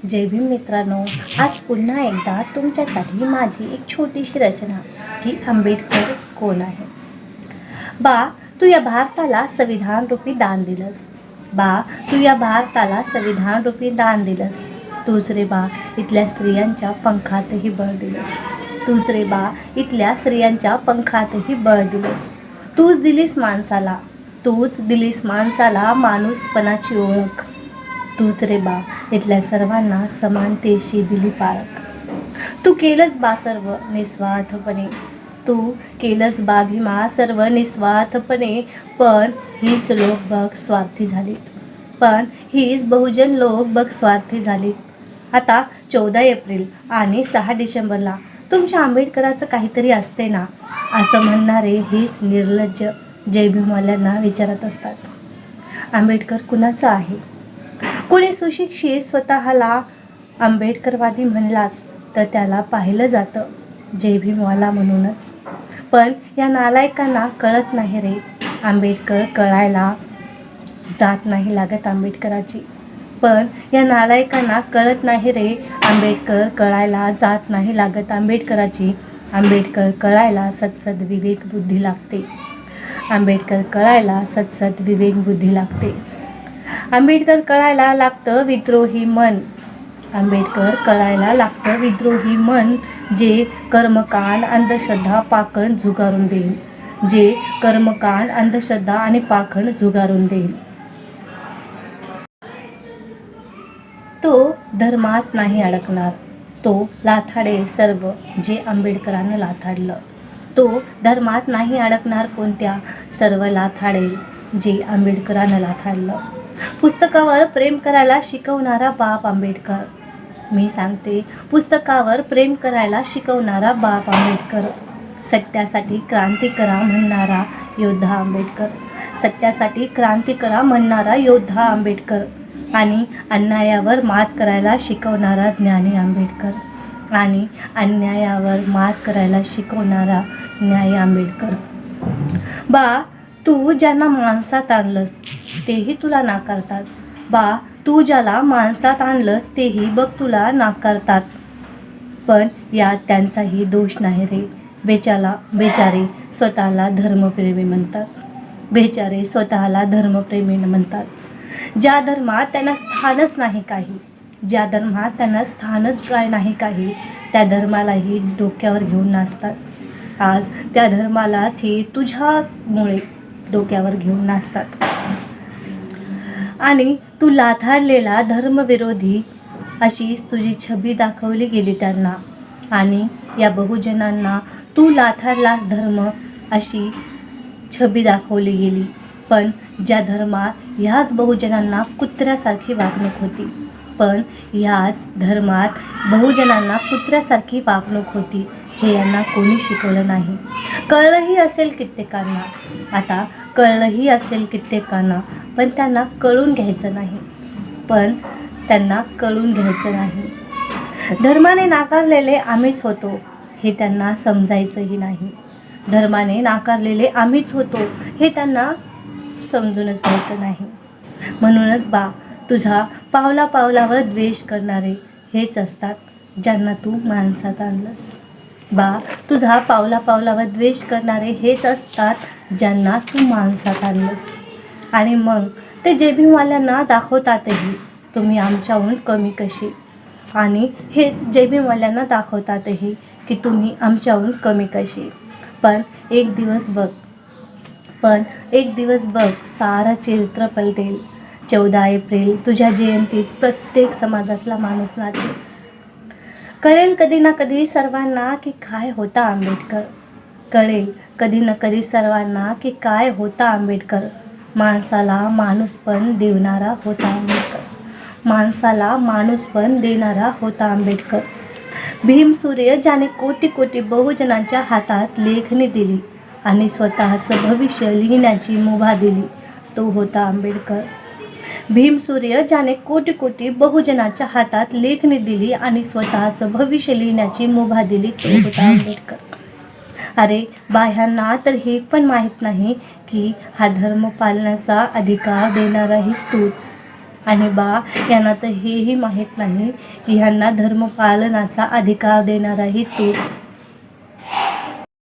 जय भीम मित्रांनो, आज पुन्हा एकदा तुमच्यासाठी माझी एक छोटीशी रचना की आंबेडकर कोण आहे. बा, तू या भारताला संविधान रूपी दान दिलंस. बा, तू या भारताला संविधान रूपी दान दिलंस. तूच रे बा इथल्या स्त्रियांच्या पंखातही बळ दिलंस. तूच रे बा इथल्या स्त्रियांच्या पंखातही बळ दिलंस. तूच दिलीस माणसाला, तूच दिलीस माणसाला माणूसपणाची ओळख. तूच रे बा इथल्या सर्वांना समानतेशी दिली पाळख. तू केलंस बा सर्व निस्वार्थपणे, तू केलंस बा भीमा सर्व निस्वार्थपणे. पण हीच लोक बघ स्वार्थी झालीत, पण हीच बहुजन लोक बघ स्वार्थी झालीत. आता 14 एप्रिल आणि 6 डिसेंबरला तुमच्या आंबेडकराचं काहीतरी असते ना, असं म्हणणारे हेच निर्लज्ज जय भीमवाल्यांना विचारत असतात. आंबेडकर कुणाचा आहे? कोणी सुशिक्षित स्वतःला आंबेडकरवादी म्हणलाच तर त्याला पाहिलं जातं जय भीमवाला म्हणूनच. पण या नालायकांना कळत नाही रे, आंबेडकर कळायला जात नाही लागत आंबेडकराची. पण या नालायकांना कळत नाही रे, आंबेडकर कळायला जात नाही लागत आंबेडकराची. आंबेडकर कळायला सत्सद विवेक बुद्धी लागते. आंबेडकर कळायला सत्सद विवेक बुद्धी लागते. आंबेडकर कळायला लागतं विद्रोही मन. आंबेडकर कळायला लागतं विद्रोही मन, जे कर्मकांड अंधश्रद्धा पाखंड झुगारून देईल. जे कर्मकांड अंधश्रद्धा आणि पाखंड झुगारून देईल. तो धर्मात नाही अडकणार, तो लाथाडे सर्व जे आंबेडकरांना लाथाडलं. तो धर्मात नाही अडकणार कोणत्या, सर्व लाथाडेल जे आंबेडकरांना लाथाडलं. पुस्तकावर प्रेम करायला शिकवणारा बाप आंबेडकर. मी सांगते, पुस्तकावर प्रेम करायला शिकवणारा बाप आंबेडकर. सत्यासाठी क्रांती करा म्हणणारा योद्धा आंबेडकर. सत्यासाठी क्रांती करा म्हणणारा योद्धा आंबेडकर. आणि अन्यायावर मात करायला शिकवणारा ज्ञानी आंबेडकर. आणि अन्यायावर मात करायला शिकवणारा न्याय आंबेडकर. बा, तू ज्यांना माणसात आणलंस तेही तुला नाकारतात. बा, तू ज्याला माणसात आणलंस तेही बघ तुला नाकारतात. पण यात त्यांचाही दोष नाही रे. बेचारे स्वतःला धर्मप्रेमी म्हणतात. बेचारे स्वतःला धर्मप्रेमी म्हणतात. ज्या धर्मात त्यांना स्थानच नाही काही, ज्या धर्मात त्यांना स्थानच काय नाही काही, त्या धर्मालाही डोक्यावर घेऊन नाचतात. आज त्या धर्मालाच हे तुझ्यामुळे डोक्यावर घेऊन नाचतात. आणि तू लाथाडलेला धर्मविरोधी अशी तुझी छबी दाखवली गेली त्यांना. आणि या बहुजनांना तू लाथाडलास धर्म अशी छबी दाखवली गेली. पण ज्या धर्मात ह्याच बहुजनांना कुत्र्यासारखी वागणूक होती, पण ह्याच धर्मात बहुजनांना कुत्र्यासारखी वागणूक होती, हे यांना कोणी शिकवलं नाही. कळलंही असेल कित्येकांना, आता कळलंही असेल कित्येकांना, पण त्यांना कळून घ्यायचं नाही. पण त्यांना कळून घ्यायचं नाही. धर्माने नाकारलेले आम्हीच होतो हे त्यांना समजायचंही नाही. धर्माने नाकारलेले आम्हीच होतो हे त्यांना समजूनच घ्यायचं नाही. म्हणूनच बा, तुझा पावला पावलावर द्वेष करणारे हेच असतात ज्यांना तू माणसात आणलंस. बा, तुझा पावला पावलावर द्वेष करणारे हेच असतात ज्यांना तू माणसात आणलंस. आणि मग ते जय भीमवाल्यांना दाखवतातही तुम्ही आमच्याहून कमी कशी. आणि हेच जय भीमवाल्यांना दाखवतातही की तुम्ही आमच्याहून कमी कशी. पण एक दिवस बघ सारं चरित्र पलटेल. 14 एप्रिल तुझ्या जयंतीत प्रत्येक समाजातला माणूस नाचेल. कळेल कधी ना कधी सर्वांना की काय होता आंबेडकर. कळेल कधी ना कधी सर्वांना की काय होता आंबेडकर. माणसाला माणूसपण देणारा होता आंबेडकर. माणसाला माणूसपण देणारा होता आंबेडकर. भीमसूर्य ज्याने कोटी कोटी बहुजनांच्या हातात लेखणी दिली आणि स्वतःचं भविष्य लिहिण्याची मुभा दिली, तो होता आंबेडकर. भीमसूर्य ज्याने कोटी कोटी बहुजनाच्या हातात लेखणी दिली आणि स्वतःचं भविष्य लिहिण्याची मुभा दिली, तो होता आंबेडकर. अरे बाह्यांना तर हे पण माहीत नाही की हा धर्म पाळण्याचा अधिकार देणाराही तूच. आणि बा, यांना तर हेही माहीत नाही की ह्यांना धर्मपालनाचा अधिकार देणाराही तूच.